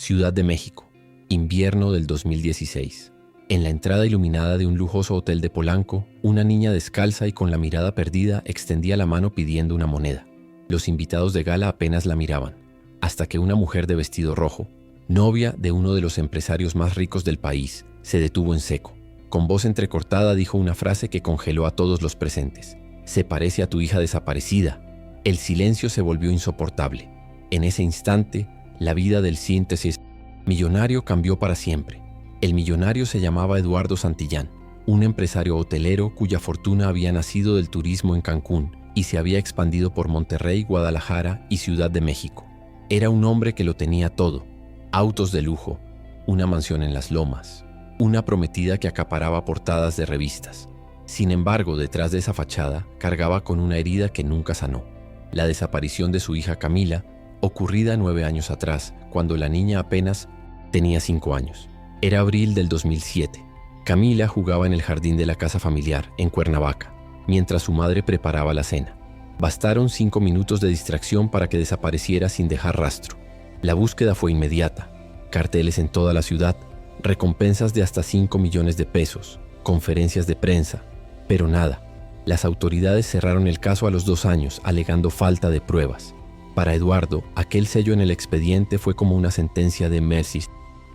Ciudad de México, invierno del 2016. En la entrada iluminada de un lujoso hotel de Polanco, una niña descalza y con la mirada perdida extendía la mano pidiendo una moneda. Los invitados de gala apenas la miraban, hasta que una mujer de vestido rojo, novia de uno de los empresarios más ricos del país, se detuvo en seco. Con voz entrecortada dijo una frase que congeló a todos los presentes. «Se parece a tu hija desaparecida». El silencio se volvió insoportable. En ese instante, la vida del síntesis millonario cambió para siempre. El millonario se llamaba Eduardo Santillán, un empresario hotelero cuya fortuna había nacido del turismo en Cancún y se había expandido por Monterrey, Guadalajara y Ciudad de México. Era un hombre que lo tenía todo: autos de lujo, una mansión en las Lomas, una prometida que acaparaba portadas de revistas. Sin embargo, detrás de esa fachada cargaba con una herida que nunca sanó: la desaparición de su hija Camila, ocurrida 9 años atrás, cuando la niña apenas tenía 5 años. Era abril del 2007. Camila jugaba en el jardín de la casa familiar, en Cuernavaca, mientras su madre preparaba la cena. Bastaron 5 minutos de distracción para que desapareciera sin dejar rastro. La búsqueda fue inmediata. Carteles en toda la ciudad, recompensas de hasta 5 millones de pesos, conferencias de prensa, pero nada. Las autoridades cerraron el caso a los 2 años, alegando falta de pruebas. Para Eduardo, aquel sello en el expediente fue como una sentencia de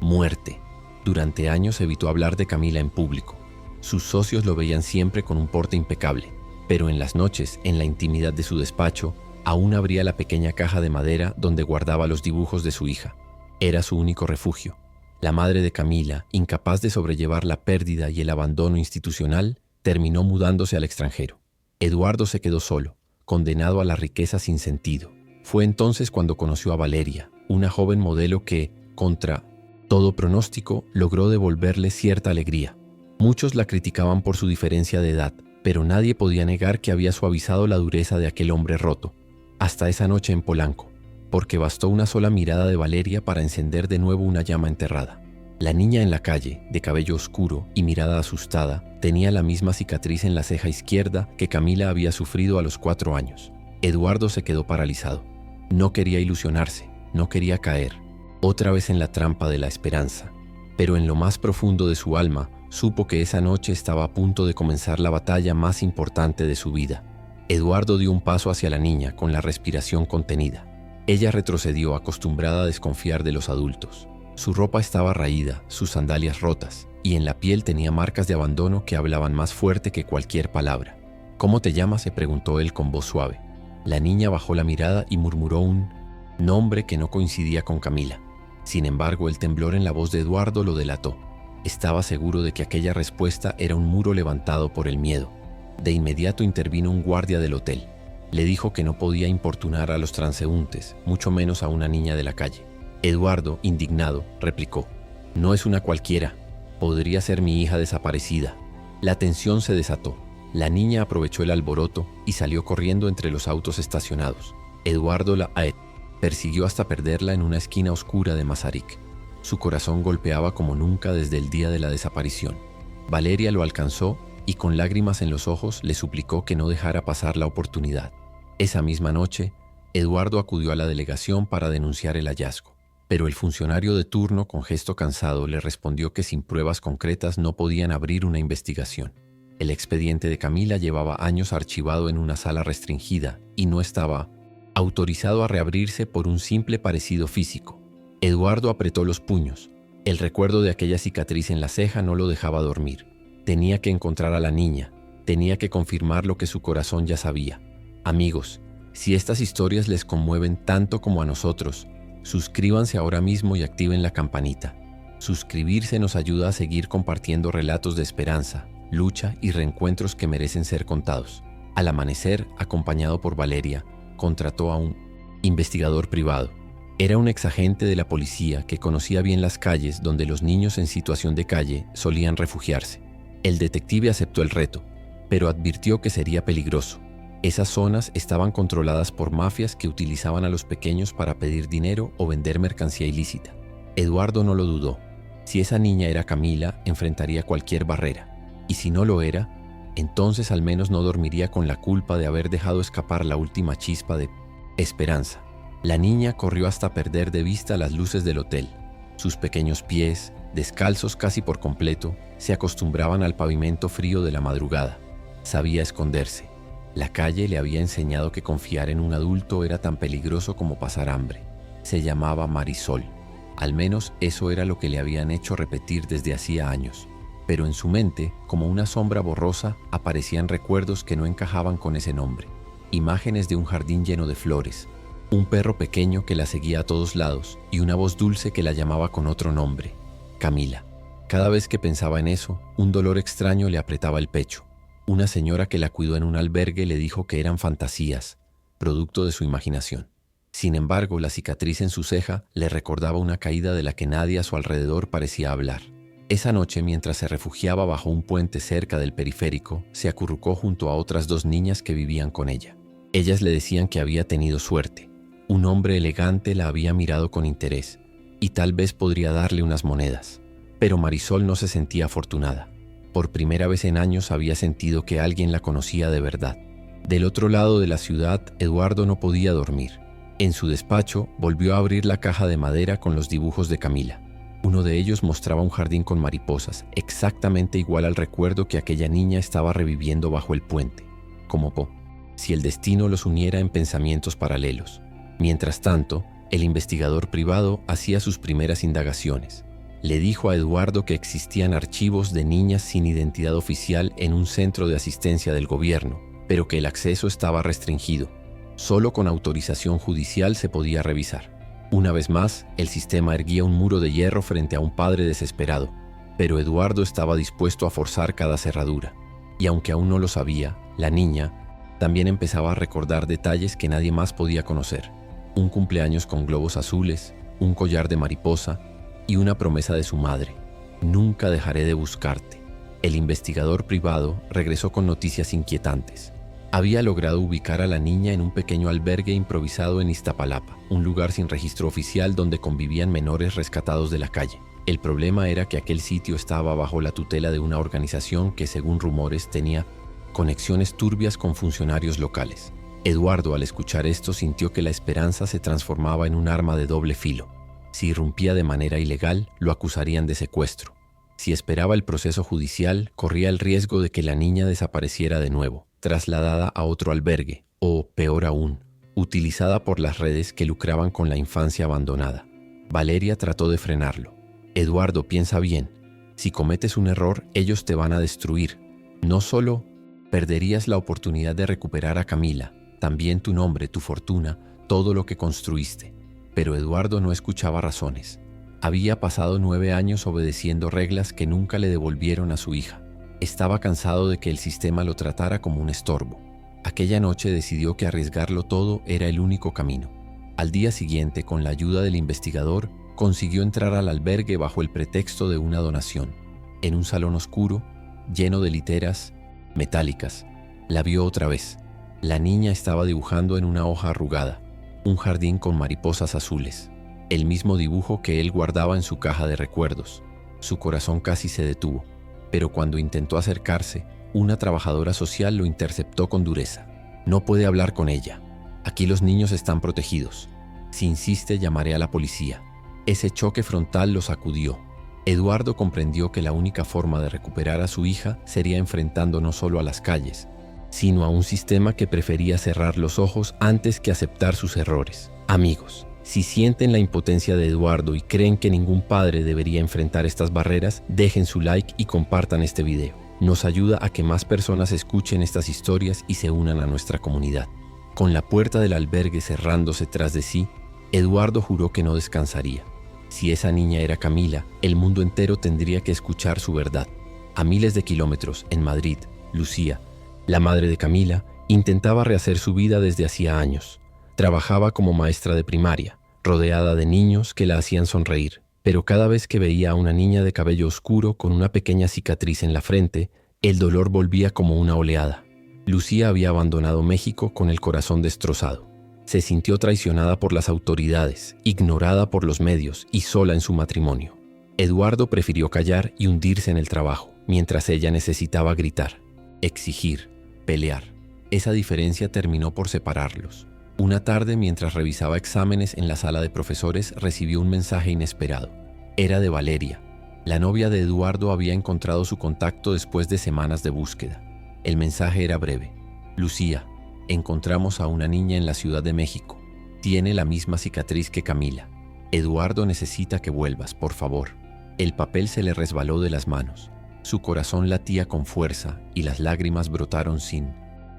muerte. Durante años evitó hablar de Camila en público. Sus socios lo veían siempre con un porte impecable, pero en las noches, en la intimidad de su despacho, aún abría la pequeña caja de madera donde guardaba los dibujos de su hija. Era su único refugio. La madre de Camila, incapaz de sobrellevar la pérdida y el abandono institucional, terminó mudándose al extranjero. Eduardo se quedó solo, condenado a la riqueza sin sentido. Fue entonces cuando conoció a Valeria, una joven modelo que, contra todo pronóstico, logró devolverle cierta alegría. Muchos la criticaban por su diferencia de edad, pero nadie podía negar que había suavizado la dureza de aquel hombre roto. Hasta esa noche en Polanco, porque bastó una sola mirada de Valeria para encender de nuevo una llama enterrada. La niña en la calle, de cabello oscuro y mirada asustada, tenía la misma cicatriz en la ceja izquierda que Camila había sufrido a los 4 años. Eduardo se quedó paralizado. No quería ilusionarse, no quería caer otra vez en la trampa de la esperanza, pero en lo más profundo de su alma supo que esa noche estaba a punto de comenzar la batalla más importante de su vida. Eduardo dio un paso hacia la niña con la respiración contenida. Ella retrocedió, acostumbrada a desconfiar de los adultos. Su ropa estaba raída, sus sandalias rotas, y en la piel tenía marcas de abandono que hablaban más fuerte que cualquier palabra. «¿Cómo te llamas?», se preguntó él con voz suave. La niña bajó la mirada y murmuró un nombre que no coincidía con Camila. Sin embargo, el temblor en la voz de Eduardo lo delató. Estaba seguro de que aquella respuesta era un muro levantado por el miedo. De inmediato intervino un guardia del hotel. Le dijo que no podía importunar a los transeúntes, mucho menos a una niña de la calle. Eduardo, indignado, replicó: «No es una cualquiera. Podría ser mi hija desaparecida». La tensión se desató. La niña aprovechó el alboroto y salió corriendo entre los autos estacionados. Eduardo la persiguió hasta perderla en una esquina oscura de Mazarik. Su corazón golpeaba como nunca desde el día de la desaparición. Valeria lo alcanzó y con lágrimas en los ojos le suplicó que no dejara pasar la oportunidad. Esa misma noche, Eduardo acudió a la delegación para denunciar el hallazgo, pero el funcionario de turno, con gesto cansado, le respondió que sin pruebas concretas no podían abrir una investigación. El expediente de Camila llevaba años archivado en una sala restringida y no estaba autorizado a reabrirse por un simple parecido físico. Eduardo apretó los puños. El recuerdo de aquella cicatriz en la ceja no lo dejaba dormir. Tenía que encontrar a la niña, tenía que confirmar lo que su corazón ya sabía. Amigos, si estas historias les conmueven tanto como a nosotros, suscríbanse ahora mismo y activen la campanita. Suscribirse nos ayuda a seguir compartiendo relatos de esperanza, lucha y reencuentros que merecen ser contados. Al amanecer, acompañado por Valeria, contrató a un investigador privado. Era un exagente de la policía que conocía bien las calles donde los niños en situación de calle solían refugiarse. El detective aceptó el reto, pero advirtió que sería peligroso. Esas zonas estaban controladas por mafias que utilizaban a los pequeños para pedir dinero o vender mercancía ilícita. Eduardo no lo dudó. Si esa niña era Camila, enfrentaría cualquier barrera. Y si no lo era, entonces al menos no dormiría con la culpa de haber dejado escapar la última chispa de esperanza. La niña corrió hasta perder de vista las luces del hotel. Sus pequeños pies, descalzos casi por completo, se acostumbraban al pavimento frío de la madrugada. Sabía esconderse. La calle le había enseñado que confiar en un adulto era tan peligroso como pasar hambre. Se llamaba Marisol. Al menos eso era lo que le habían hecho repetir desde hacía años. Pero en su mente, como una sombra borrosa, aparecían recuerdos que no encajaban con ese nombre. Imágenes de un jardín lleno de flores, un perro pequeño que la seguía a todos lados y una voz dulce que la llamaba con otro nombre, Camila. Cada vez que pensaba en eso, un dolor extraño le apretaba el pecho. Una señora que la cuidó en un albergue le dijo que eran fantasías, producto de su imaginación. Sin embargo, la cicatriz en su ceja le recordaba una caída de la que nadie a su alrededor parecía hablar. Esa noche, mientras se refugiaba bajo un puente cerca del periférico, se acurrucó junto a otras 2 niñas que vivían con ella. Ellas le decían que había tenido suerte. Un hombre elegante la había mirado con interés y tal vez podría darle unas monedas. Pero Marisol no se sentía afortunada. Por primera vez en años había sentido que alguien la conocía de verdad. Del otro lado de la ciudad, Eduardo no podía dormir. En su despacho, volvió a abrir la caja de madera con los dibujos de Camila. Uno de ellos mostraba un jardín con mariposas, exactamente igual al recuerdo que aquella niña estaba reviviendo bajo el puente, como si el destino los uniera en pensamientos paralelos. Mientras tanto, el investigador privado hacía sus primeras indagaciones. Le dijo a Eduardo que existían archivos de niñas sin identidad oficial en un centro de asistencia del gobierno, pero que el acceso estaba restringido. Solo con autorización judicial se podía revisar. Una vez más, el sistema erguía un muro de hierro frente a un padre desesperado, pero Eduardo estaba dispuesto a forzar cada cerradura. Y aunque aún no lo sabía, la niña también empezaba a recordar detalles que nadie más podía conocer. Un cumpleaños con globos azules, un collar de mariposa y una promesa de su madre: nunca dejaré de buscarte. El investigador privado regresó con noticias inquietantes. Había logrado ubicar a la niña en un pequeño albergue improvisado en Iztapalapa, un lugar sin registro oficial donde convivían menores rescatados de la calle. El problema era que aquel sitio estaba bajo la tutela de una organización que, según rumores, tenía conexiones turbias con funcionarios locales. Eduardo, al escuchar esto, sintió que la esperanza se transformaba en un arma de doble filo. Si irrumpía de manera ilegal, lo acusarían de secuestro. Si esperaba el proceso judicial, corría el riesgo de que la niña desapareciera de nuevo, trasladada a otro albergue, o, peor aún, utilizada por las redes que lucraban con la infancia abandonada. Valeria trató de frenarlo. Eduardo, piensa bien. Si cometes un error, ellos te van a destruir. No solo perderías la oportunidad de recuperar a Camila, también tu nombre, tu fortuna, todo lo que construiste. Pero Eduardo no escuchaba razones. Había pasado 9 años obedeciendo reglas que nunca le devolvieron a su hija. Estaba cansado de que el sistema lo tratara como un estorbo. Aquella noche decidió que arriesgarlo todo era el único camino. Al día siguiente, con la ayuda del investigador, consiguió entrar al albergue bajo el pretexto de una donación. En un salón oscuro, lleno de literas metálicas, la vio otra vez. La niña estaba dibujando en una hoja arrugada un jardín con mariposas azules, el mismo dibujo que él guardaba en su caja de recuerdos. Su corazón casi se detuvo, pero cuando intentó acercarse, una trabajadora social lo interceptó con dureza. No puede hablar con ella. Aquí los niños están protegidos. Si insiste, llamaré a la policía. Ese choque frontal lo sacudió. Eduardo comprendió que la única forma de recuperar a su hija sería enfrentando no solo a las calles, sino a un sistema que prefería cerrar los ojos antes que aceptar sus errores. Amigos, si sienten la impotencia de Eduardo y creen que ningún padre debería enfrentar estas barreras, dejen su like y compartan este video. Nos ayuda a que más personas escuchen estas historias y se unan a nuestra comunidad. Con la puerta del albergue cerrándose tras de sí, Eduardo juró que no descansaría. Si esa niña era Camila, el mundo entero tendría que escuchar su verdad. A miles de kilómetros, en Madrid, Lucía, la madre de Camila, intentaba rehacer su vida desde hacía años. Trabajaba como maestra de primaria, rodeada de niños que la hacían sonreír, pero cada vez que veía a una niña de cabello oscuro con una pequeña cicatriz en la frente, el dolor volvía como una oleada. Lucía había abandonado México con el corazón destrozado. Se sintió traicionada por las autoridades, ignorada por los medios y sola en su matrimonio. Eduardo prefirió callar y hundirse en el trabajo, mientras ella necesitaba gritar, exigir, pelear. Esa diferencia terminó por separarlos. Una tarde, mientras revisaba exámenes en la sala de profesores, recibió un mensaje inesperado. Era de Valeria. La novia de Eduardo había encontrado su contacto después de semanas de búsqueda. El mensaje era breve. Lucía, encontramos a una niña en la Ciudad de México. Tiene la misma cicatriz que Camila. Eduardo necesita que vuelvas, por favor. El papel se le resbaló de las manos. Su corazón latía con fuerza y las lágrimas brotaron sin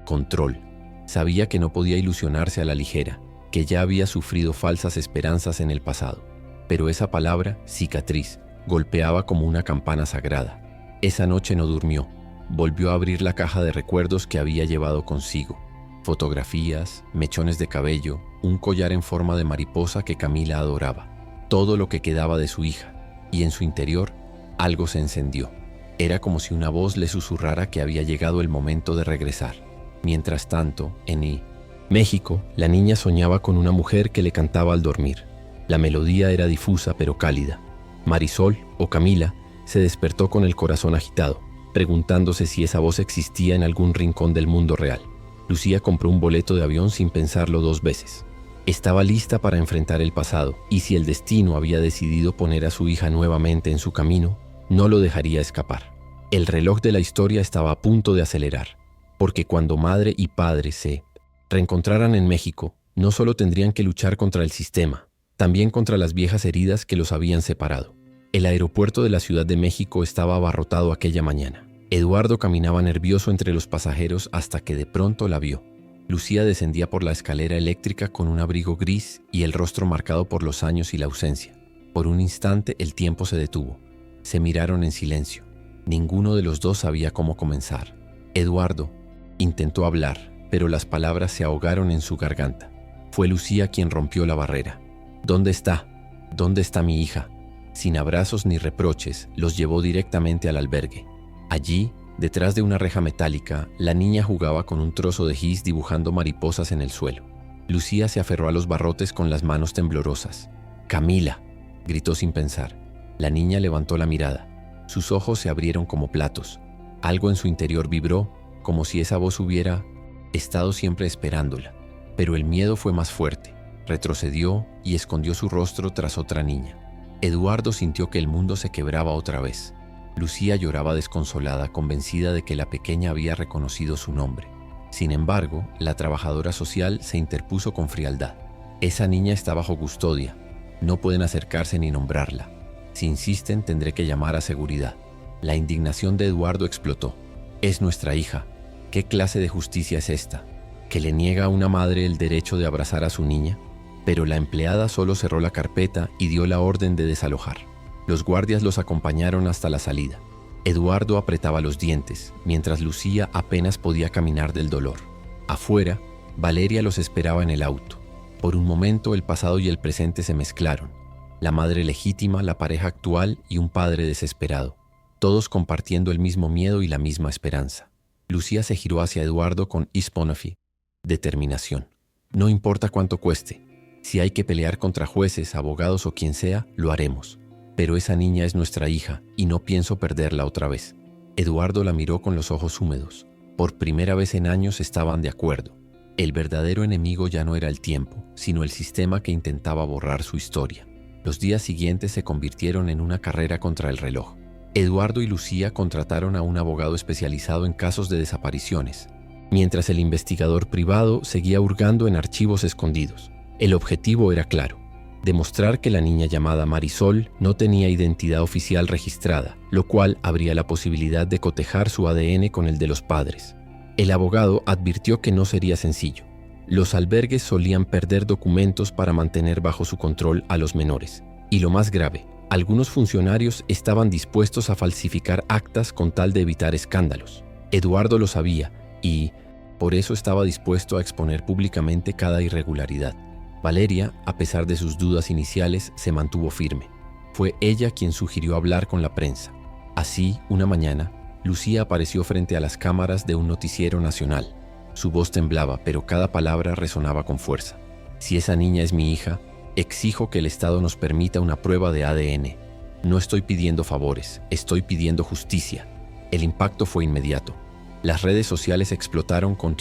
control. Sabía que no podía ilusionarse a la ligera, que ya había sufrido falsas esperanzas en el pasado. Pero esa palabra, cicatriz, golpeaba como una campana sagrada. Esa noche no durmió. Volvió a abrir la caja de recuerdos que había llevado consigo. Fotografías, mechones de cabello, un collar en forma de mariposa que Camila adoraba. Todo lo que quedaba de su hija. Y en su interior, algo se encendió. Era como si una voz le susurrara que había llegado el momento de regresar. Mientras tanto, en México, la niña soñaba con una mujer que le cantaba al dormir. La melodía era difusa pero cálida. Marisol, o Camila, se despertó con el corazón agitado, preguntándose si esa voz existía en algún rincón del mundo real. Lucía compró un boleto de avión sin pensarlo 2 veces. Estaba lista para enfrentar el pasado, y si el destino había decidido poner a su hija nuevamente en su camino, no lo dejaría escapar. El reloj de la historia estaba a punto de acelerar, porque cuando madre y padre se reencontraran en México, no solo tendrían que luchar contra el sistema, también contra las viejas heridas que los habían separado. El aeropuerto de la Ciudad de México estaba abarrotado aquella mañana. Eduardo caminaba nervioso entre los pasajeros hasta que de pronto la vio. Lucía descendía por la escalera eléctrica con un abrigo gris y el rostro marcado por los años y la ausencia. Por un instante el tiempo se detuvo. Se miraron en silencio. Ninguno de los dos sabía cómo comenzar. Eduardo intentó hablar, pero las palabras se ahogaron en su garganta. Fue Lucía quien rompió la barrera. ¿Dónde está? ¿Dónde está mi hija? Sin abrazos ni reproches, los llevó directamente al albergue. Allí, detrás de una reja metálica, la niña jugaba con un trozo de gis dibujando mariposas en el suelo. Lucía se aferró a los barrotes con las manos temblorosas. «¡Camila!», gritó sin pensar. La niña levantó la mirada. Sus ojos se abrieron como platos. Algo en su interior vibró, como si esa voz hubiera estado siempre esperándola. Pero el miedo fue más fuerte. Retrocedió y escondió su rostro tras otra niña. Eduardo sintió que el mundo se quebraba otra vez. Lucía lloraba desconsolada, convencida de que la pequeña había reconocido su nombre. Sin embargo, la trabajadora social se interpuso con frialdad. «Esa niña está bajo custodia. No pueden acercarse ni nombrarla. Si insisten, tendré que llamar a seguridad». La indignación de Eduardo explotó. «Es nuestra hija. ¿Qué clase de justicia es esta? ¿Que le niega a una madre el derecho de abrazar a su niña?». Pero la empleada solo cerró la carpeta y dio la orden de desalojar. Los guardias los acompañaron hasta la salida. Eduardo apretaba los dientes, mientras Lucía apenas podía caminar del dolor. Afuera, Valeria los esperaba en el auto. Por un momento el pasado y el presente se mezclaron. La madre legítima, la pareja actual y un padre desesperado. Todos compartiendo el mismo miedo y la misma esperanza. Lucía se giró hacia Eduardo con Isponofi. Determinación. «No importa cuánto cueste. Si hay que pelear contra jueces, abogados o quien sea, lo haremos. Pero esa niña es nuestra hija y no pienso perderla otra vez». Eduardo la miró con los ojos húmedos. Por primera vez en años estaban de acuerdo. El verdadero enemigo ya no era el tiempo, sino el sistema que intentaba borrar su historia. Los días siguientes se convirtieron en una carrera contra el reloj. Eduardo y Lucía contrataron a un abogado especializado en casos de desapariciones, mientras el investigador privado seguía hurgando en archivos escondidos. El objetivo era claro: demostrar que la niña llamada Marisol no tenía identidad oficial registrada, lo cual abría la posibilidad de cotejar su ADN con el de los padres. El abogado advirtió que no sería sencillo. Los albergues solían perder documentos para mantener bajo su control a los menores. Y lo más grave, algunos funcionarios estaban dispuestos a falsificar actas con tal de evitar escándalos. Eduardo lo sabía y, por eso, estaba dispuesto a exponer públicamente cada irregularidad. Valeria, a pesar de sus dudas iniciales, se mantuvo firme. Fue ella quien sugirió hablar con la prensa. Así, una mañana, Lucía apareció frente a las cámaras de un noticiero nacional. Su voz temblaba, pero cada palabra resonaba con fuerza. «Si esa niña es mi hija, exijo que el Estado nos permita una prueba de ADN. No estoy pidiendo favores, estoy pidiendo justicia». El impacto fue inmediato. Las redes sociales explotaron con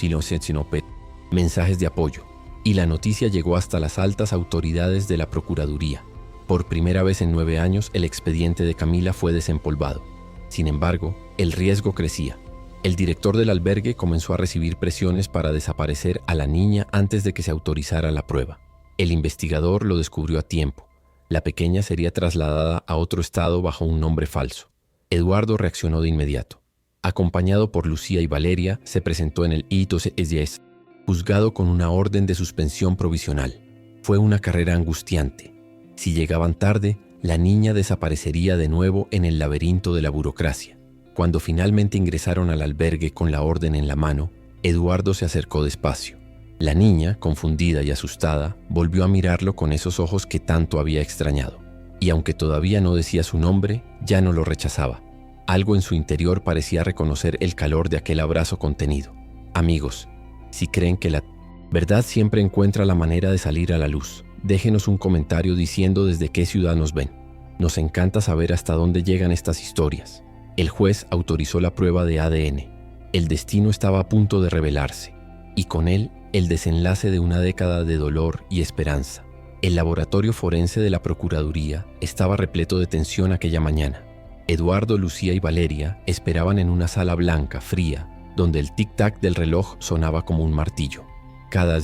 mensajes de apoyo, y la noticia llegó hasta las altas autoridades de la Procuraduría. Por primera vez en 9 años, el expediente de Camila fue desempolvado. Sin embargo, el riesgo crecía. El director del albergue comenzó a recibir presiones para desaparecer a la niña antes de que se autorizara la prueba. El investigador lo descubrió a tiempo. La pequeña sería trasladada a otro estado bajo un nombre falso. Eduardo reaccionó de inmediato. Acompañado por Lucía y Valeria, se presentó en el ITOCES, juzgado con una orden de suspensión provisional. Fue una carrera angustiante. Si llegaban tarde, la niña desaparecería de nuevo en el laberinto de la burocracia. Cuando finalmente ingresaron al albergue con la orden en la mano, Eduardo se acercó despacio. La niña, confundida y asustada, volvió a mirarlo con esos ojos que tanto había extrañado. Y aunque todavía no decía su nombre, ya no lo rechazaba. Algo en su interior parecía reconocer el calor de aquel abrazo contenido. Amigos, si creen que la verdad siempre encuentra la manera de salir a la luz, déjenos un comentario diciendo desde qué ciudad nos ven. Nos encanta saber hasta dónde llegan estas historias. El juez autorizó la prueba de ADN. El destino estaba a punto de revelarse, y con él el desenlace de una década de dolor y esperanza. El laboratorio forense de la Procuraduría estaba repleto de tensión aquella mañana. Eduardo, Lucía y Valeria esperaban en una sala blanca, fría, donde el tic-tac del reloj sonaba como un martillo. Cada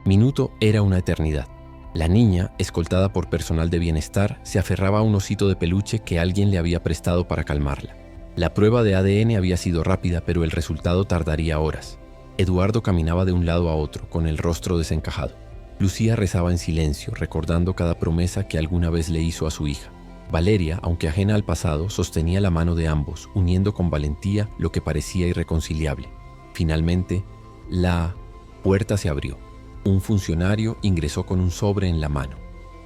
minuto era una eternidad. La niña, escoltada por personal de bienestar, se aferraba a un osito de peluche que alguien le había prestado para calmarla. La prueba de ADN había sido rápida, pero el resultado tardaría horas. Eduardo caminaba de un lado a otro, con el rostro desencajado. Lucía rezaba en silencio, recordando cada promesa que alguna vez le hizo a su hija. Valeria, aunque ajena al pasado, sostenía la mano de ambos, uniendo con valentía lo que parecía irreconciliable. Finalmente, la puerta se abrió. Un funcionario ingresó con un sobre en la mano.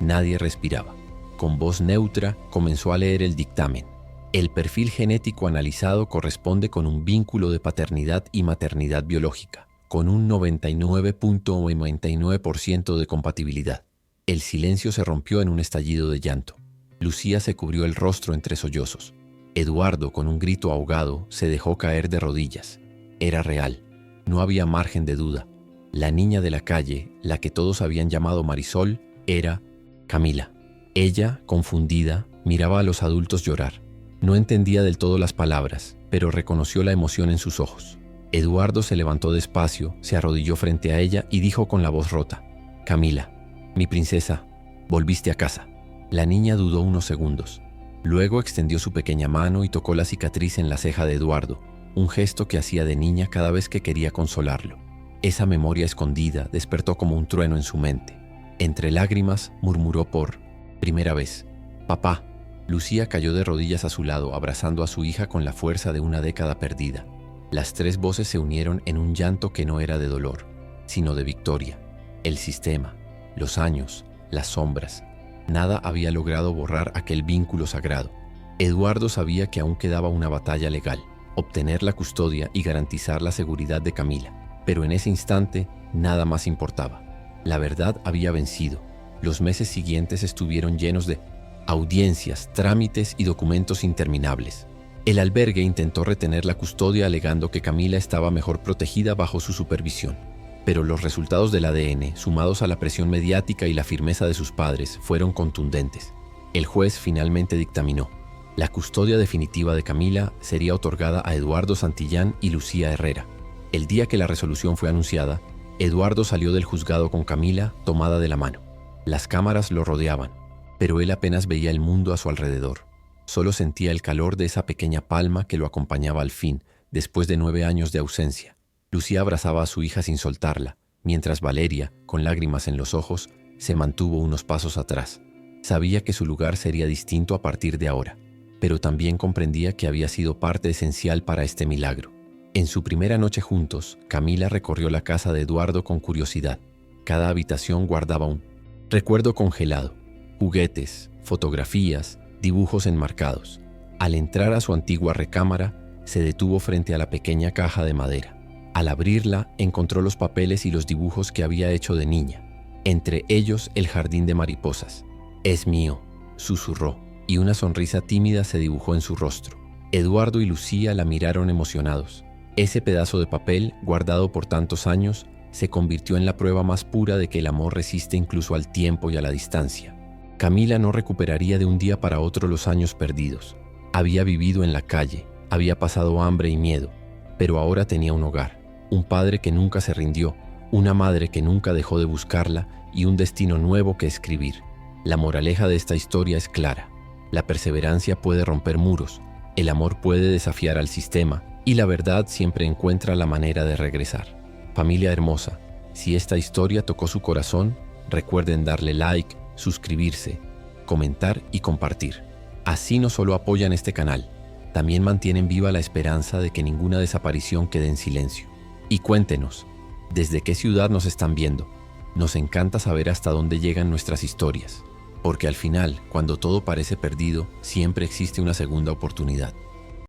Nadie respiraba. Con voz neutra comenzó a leer el dictamen. El perfil genético analizado corresponde con un vínculo de paternidad y maternidad biológica, con un 99.99% de compatibilidad. El silencio se rompió en un estallido de llanto. Lucía se cubrió el rostro entre sollozos. Eduardo, con un grito ahogado, se dejó caer de rodillas. Era real. No había margen de duda. La niña de la calle, la que todos habían llamado Marisol, era Camila. Ella, confundida, miraba a los adultos llorar. No entendía del todo las palabras, pero reconoció la emoción en sus ojos. Eduardo se levantó despacio, se arrodilló frente a ella y dijo con la voz rota: «Camila, mi princesa, volviste a casa». La niña dudó unos segundos. Luego extendió su pequeña mano y tocó la cicatriz en la ceja de Eduardo, un gesto que hacía de niña cada vez que quería consolarlo. Esa memoria escondida despertó como un trueno en su mente. Entre lágrimas murmuró por primera vez: «Papá». Lucía cayó de rodillas a su lado, abrazando a su hija con la fuerza de una década perdida. Las tres voces se unieron en un llanto que no era de dolor, sino de victoria. El sistema, los años, las sombras, nada había logrado borrar aquel vínculo sagrado. Eduardo sabía que aún quedaba una batalla legal, obtener la custodia y garantizar la seguridad de Camila. Pero en ese instante, nada más importaba. La verdad había vencido. Los meses siguientes estuvieron llenos de audiencias, trámites y documentos interminables. El albergue intentó retener la custodia alegando que Camila estaba mejor protegida bajo su supervisión. Pero los resultados del ADN, sumados a la presión mediática y la firmeza de sus padres, fueron contundentes. El juez finalmente dictaminó: la custodia definitiva de Camila sería otorgada a Eduardo Santillán y Lucía Herrera. El día que la resolución fue anunciada, Eduardo salió del juzgado con Camila tomada de la mano. Las cámaras lo rodeaban, pero él apenas veía el mundo a su alrededor. Solo sentía el calor de esa pequeña palma que lo acompañaba al fin, después de 9 años de ausencia. Lucía abrazaba a su hija sin soltarla, mientras Valeria, con lágrimas en los ojos, se mantuvo unos pasos atrás. Sabía que su lugar sería distinto a partir de ahora, pero también comprendía que había sido parte esencial para este milagro. En su primera noche juntos, Camila recorrió la casa de Eduardo con curiosidad. Cada habitación guardaba un recuerdo congelado: juguetes, fotografías, dibujos enmarcados. Al entrar a su antigua recámara, se detuvo frente a la pequeña caja de madera. Al abrirla, encontró los papeles y los dibujos que había hecho de niña, entre ellos el jardín de mariposas. «Es mío», susurró, y una sonrisa tímida se dibujó en su rostro. Eduardo y Lucía la miraron emocionados. Ese pedazo de papel, guardado por tantos años, se convirtió en la prueba más pura de que el amor resiste incluso al tiempo y a la distancia. Camila no recuperaría de un día para otro los años perdidos. Había vivido en la calle, había pasado hambre y miedo, pero ahora tenía un hogar, un padre que nunca se rindió, una madre que nunca dejó de buscarla y un destino nuevo que escribir. La moraleja de esta historia es clara. La perseverancia puede romper muros, el amor puede desafiar al sistema y la verdad siempre encuentra la manera de regresar. Familia hermosa, si esta historia tocó su corazón, recuerden darle like, suscribirse, comentar y compartir. Así no solo apoyan este canal, también mantienen viva la esperanza de que ninguna desaparición quede en silencio. Y cuéntenos, ¿desde qué ciudad nos están viendo? Nos encanta saber hasta dónde llegan nuestras historias, porque al final, cuando todo parece perdido, siempre existe una segunda oportunidad.